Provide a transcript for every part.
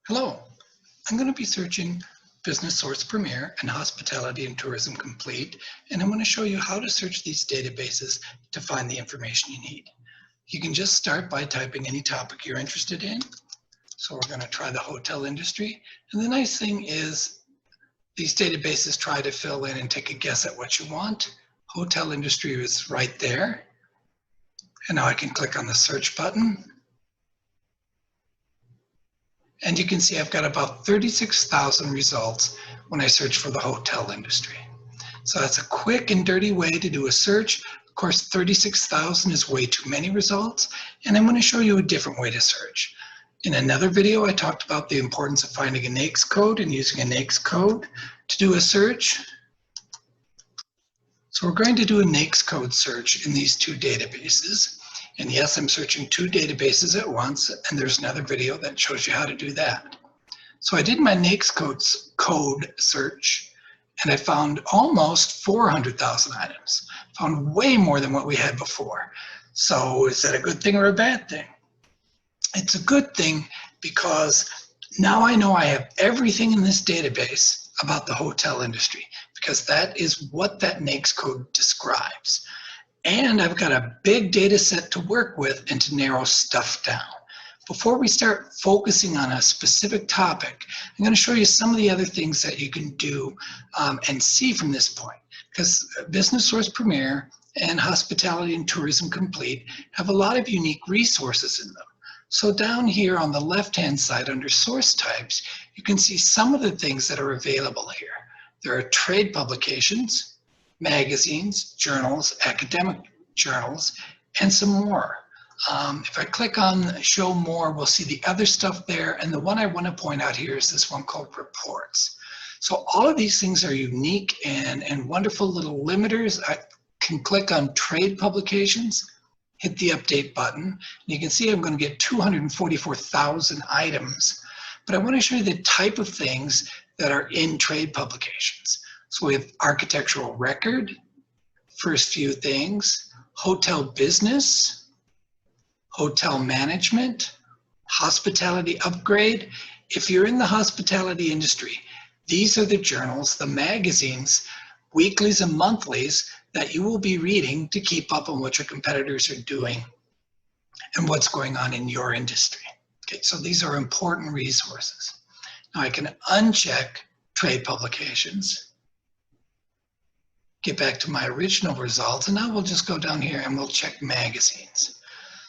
Hello, I'm going to be searching Business Source Premier and Hospitality and Tourism Complete, and I'm going to show you how to search these databases to find the information you need. You can just start by typing any topic you're interested in. So we're going to try the hotel industry. And the nice thing is these databases try to fill in and take a guess at what you want. Hotel industry is right there. And now I can click on the search button. And you can see I've got about 36,000 results when I search for the hotel industry. So that's a quick and dirty way to do a search. Of course, 36,000 is way too many results, and I'm going to show you a different way to search. In another video, I talked about the importance of finding a NAICS code and using a NAICS code to do a search. So we're going to do a NAICS code search in these two databases. And yes, I'm searching two databases at once, and there's another video that shows you how to do that. So I did my NAICS code search, and I found almost 400,000 items. Found way more than what we had before. So is that a good thing or a bad thing? It's a good thing because now I know I have everything in this database about the hotel industry, because that is what that NAICS code describes. And I've got a big data set to work with and to narrow stuff down. Before we start focusing on a specific topic, I'm going to show you some of the other things that you can do and see from this point. Because Business Source Premier and Hospitality and Tourism Complete have a lot of unique resources in them. So down here on the left-hand side under source types, you can see some of the things that are available here. There are trade publications, magazines, journals, academic journals, and some more. If I click on show more, we'll see the other stuff there. And the one I want to point out here is this one called reports. So all of these things are unique and wonderful little limiters. I can click on trade publications, hit the update button, and you can see I'm going to get 244,000 items. But I want to show you the type of things that are in trade publications. So we have architectural record, first few things, hotel business, hotel management, hospitality upgrade. If you're in the hospitality industry, these are the journals, the magazines, weeklies and monthlies that you will be reading to keep up on what your competitors are doing and what's going on in your industry. Okay, so these are important resources. Now I can uncheck trade publications, get back to my original results, and now we'll just go down here and we'll check magazines.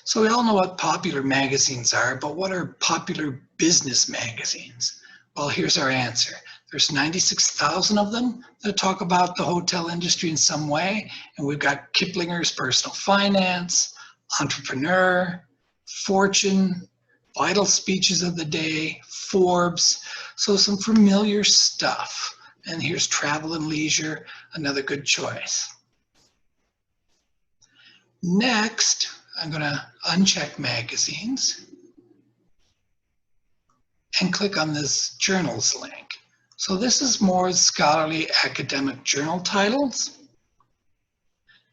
So we all know what popular magazines are, but what are popular business magazines? Well, here's our answer. There's 96,000 of them that talk about the hotel industry in some way, and we've got Kiplinger's Personal Finance, Entrepreneur, Fortune, Vital Speeches of the Day, Forbes, so some familiar stuff. And here's Travel and Leisure, another good choice. Next, I'm going to uncheck magazines and click on this journals link. So this is more scholarly academic journal titles.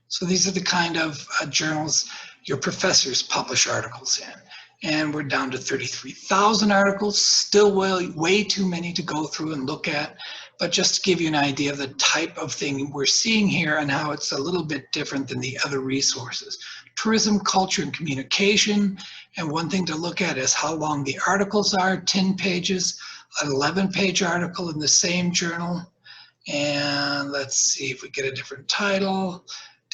So these are the kind of journals your professors publish articles in. And we're down to 33,000 articles, still way too many to go through and look at. But just to give you an idea of the type of thing we're seeing here and how it's a little bit different than the other resources. Tourism, culture, and communication. And one thing to look at is how long the articles are, 10 pages, an 11-page article in the same journal. And let's see if we get a different title.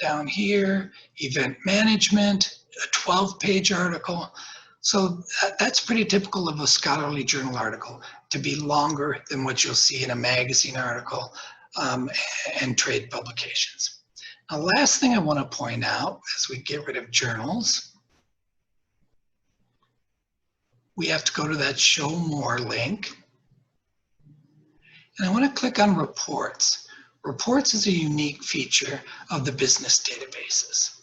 Down here, event management, a 12-page article. So that's pretty typical of a scholarly journal article, to be longer than what you'll see in a magazine article and trade publications. Now, last thing I want to point out as we get rid of journals, we have to go to that show more link. And I want to click on reports. Reports is a unique feature of the business databases.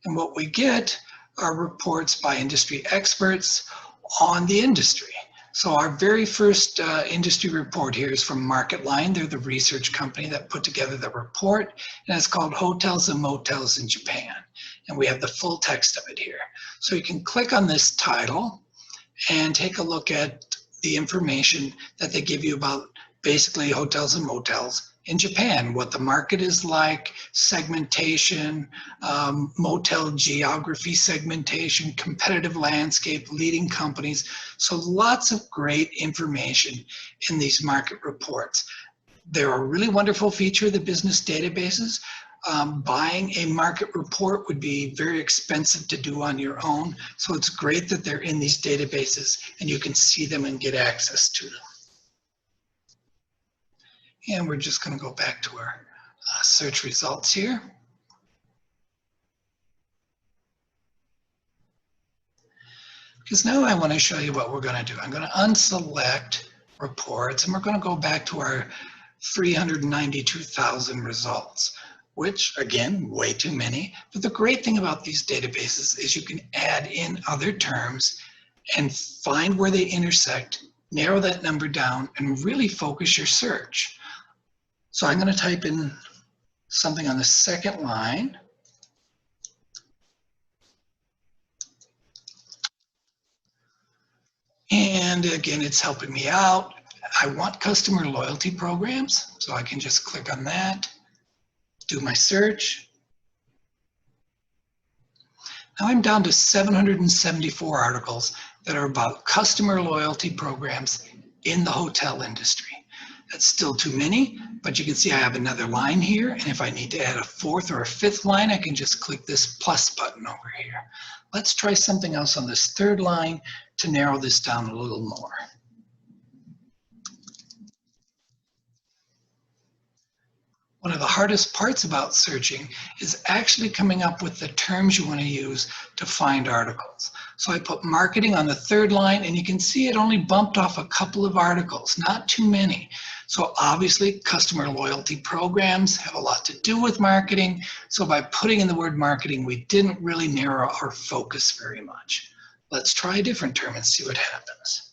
And what we get are reports by industry experts on the industry. So our very first industry report here is from MarketLine. They're the research company that put together the report, and it's called Hotels and Motels in Japan. And we have the full text of it here. So you can click on this title, and take a look at the information that they give you about basically hotels and motels in Japan, what the market is like, segmentation, motel geography segmentation, competitive landscape, leading companies. So lots of great information in these market reports. They're a really wonderful feature of the business databases. Buying a market report would be very expensive to do on your own. So it's great that they're in these databases and you can see them and get access to them. And we're just going to go back to our search results here. Because now I want to show you what we're going to do. I'm going to unselect reports and we're going to go back to our 392,000 results, which again, way too many. But the great thing about these databases is you can add in other terms and find where they intersect, narrow that number down, and really focus your search. So I'm going to type in something on the second line. And again, it's helping me out. I want customer loyalty programs, so I can just click on that, do my search. Now I'm down to 774 articles that are about customer loyalty programs in the hotel industry. That's still too many, but you can see I have another line here, and if I need to add a fourth or a fifth line, I can just click this plus button over here. Let's try something else on this third line to narrow this down a little more. One of the hardest parts about searching is actually coming up with the terms you want to use to find articles. So I put marketing on the third line, and you can see it only bumped off a couple of articles, not too many. So obviously, customer loyalty programs have a lot to do with marketing. So by putting in the word marketing, we didn't really narrow our focus very much. Let's try a different term and see what happens.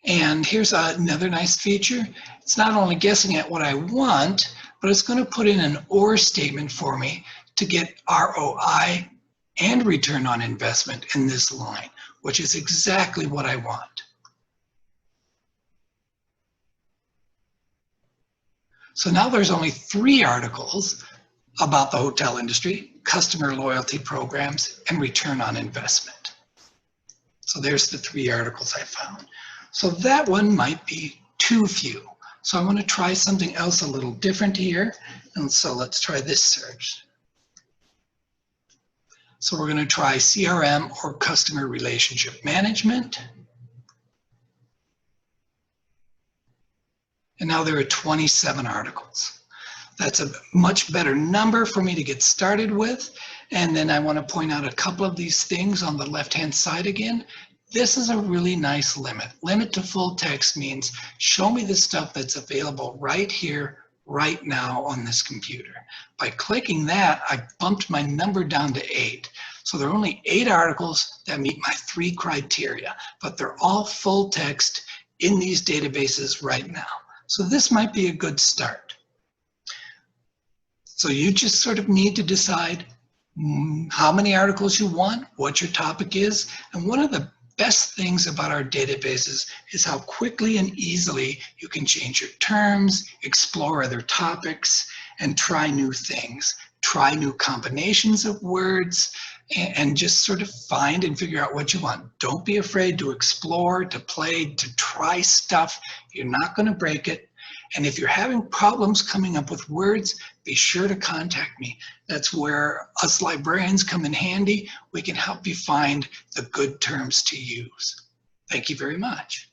And here's another nice feature. It's not only guessing at what I want, but it's going to put in an OR statement for me to get ROI and return on investment in this line, which is exactly what I want. So now there's only 3 articles about the hotel industry, customer loyalty programs, and return on investment. So there's the 3 articles I found. So that one might be too few. So I want to try something else a little different here. And so let's try this search. So we're going to try CRM or customer relationship management. And now there are 27 articles. That's a much better number for me to get started with. And then I want to point out a couple of these things on the left-hand side again. This is a really nice limit. Limit to full text means show me the stuff that's available right here, right now on this computer. By clicking that, I bumped my number down to 8. So there are only 8 articles that meet my 3 criteria, but they're all full text in these databases right now. So this might be a good start. So you just sort of need to decide how many articles you want, what your topic is, and one of the best things about our databases is how quickly and easily you can change your terms, explore other topics, and try new things. Try new combinations of words, and just sort of find and figure out what you want. Don't be afraid to explore, to play, to try stuff. You're not going to break it. And if you're having problems coming up with words, be sure to contact me. That's where us librarians come in handy. We can help you find the good terms to use. Thank you very much.